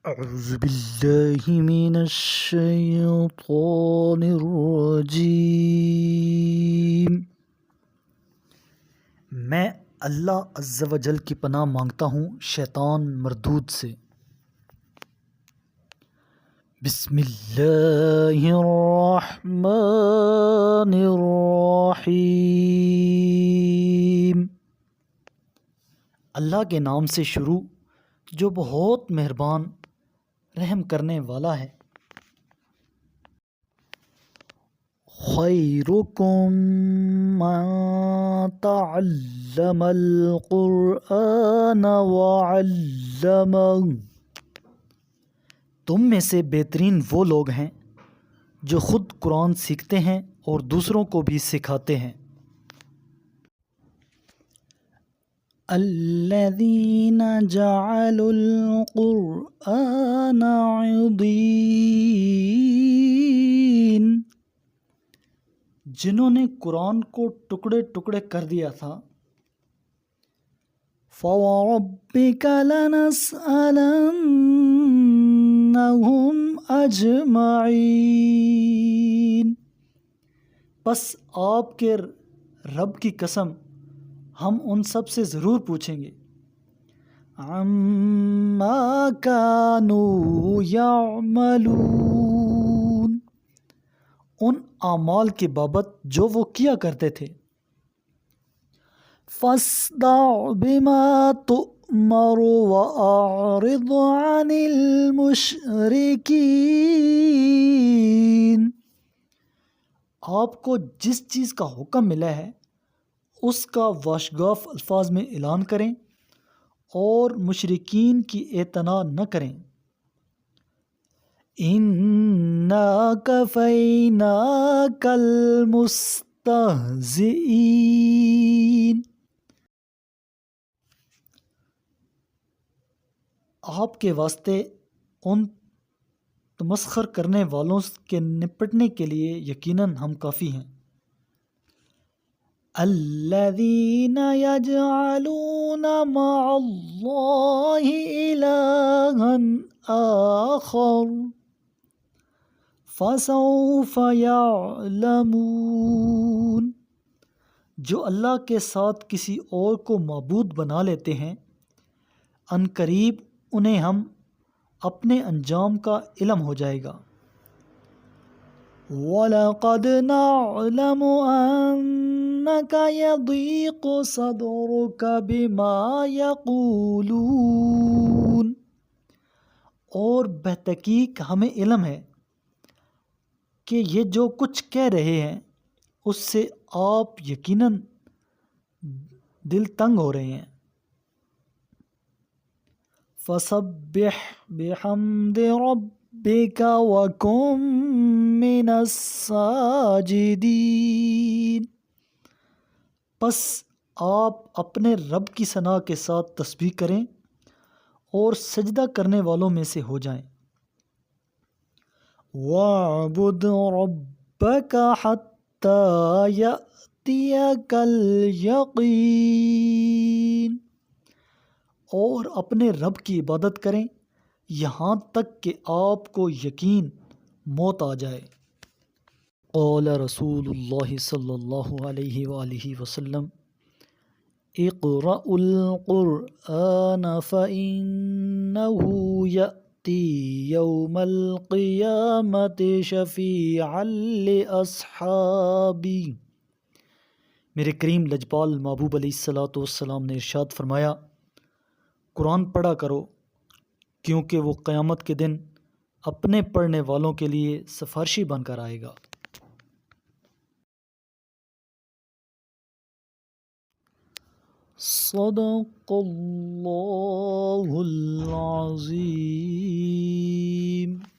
اعوذ باللہ من الشیطان الرجیم۔ میں اللہ عز و جل کی پناہ مانگتا ہوں شیطان مردود سے۔ بسم اللہ الرحمن الرحیم۔ اللہ کے نام سے شروع جو بہت مہربان رحم کرنے والا ہے۔ خیرکم من تعلم القرآن وعلمہ۔ تم میں سے بہترین وہ لوگ ہیں جو خود قرآن سیکھتے ہیں اور دوسروں کو بھی سکھاتے ہیں۔ الذین جعلوا القرآن عضین۔ جنہوں نے قرآن کو ٹکڑے ٹکڑے کر دیا تھا۔ فَوَرَبِّكَ لَنَسْأَلَنَّهُمْ أَجْمَعِينَ۔ پس آپ کے رب کی قسم ہم ان سب سے ضرور پوچھیں گے۔ عَمَّا كَانُوا يَعْمَلُونَ۔ ان اعمال کے بابت جو وہ کیا کرتے تھے۔ فَاصْدَعْ بِمَا تُؤْمَرُ وَأَعْرِضْ عَنِ الْمُشْرِكِينَ۔ آپ کو جس چیز کا حکم ملا ہے اس کا واشگاف الفاظ میں اعلان کریں اور مشرکین کی اعتنا نہ کریں۔ اِنَّا كَفَيْنَاكَ الْمُسْتَهْزِئِينَ۔ آپ کے واسطے ان تمسخر کرنے والوں کے نپٹنے کے لیے یقیناً ہم کافی ہیں۔ الذین یجعلون مع اللہ الہا آخر فسوف یعلمون۔ جو اللہ کے ساتھ کسی اور کو معبود بنا لیتے ہیں، ان قریب انہیں ہم اپنے انجام کا علم ہو جائے گا۔ وَلَقَدْ نَعْلَمُ أَنَّكَ يَضِيقُ صَدْرُكَ بِمَا يَقُولُونَ۔ اور بتحقیق ہمیں علم ہے کہ یہ جو کچھ کہہ رہے ہیں اس سے آپ یقیناً دل تنگ ہو رہے ہیں۔ فَسَبِّحْ بِحَمْدِ رَبِّكَ وَكُن مِّنَ السَّاجِدِينَ۔ پس آپ اپنے رب کی ثنا کے ساتھ تسبیح کریں اور سجدہ کرنے والوں میں سے ہو جائیں۔ وَاعْبُدْ رَبَّكَ حَتَّى يَأْتِيَكَ الْيَقِينُ۔ اور اپنے رب کی عبادت کریں یہاں تک کہ آپ کو یقین موت آ جائے۔ قال رسول اللہ صلی اللہ علیہ وآلہ وسلم اقرأوا القرآن فإنه يأتي يوم القیامة شفیعا لأصحابی۔ میرے کریم لجپال محبوب علیہ السلام نے ارشاد فرمایا، قرآن پڑھا کرو کیونکہ وہ قیامت کے دن اپنے پڑھنے والوں کے لیے سفارشی بن کر آئے گا۔ صدق اللہ العظیم۔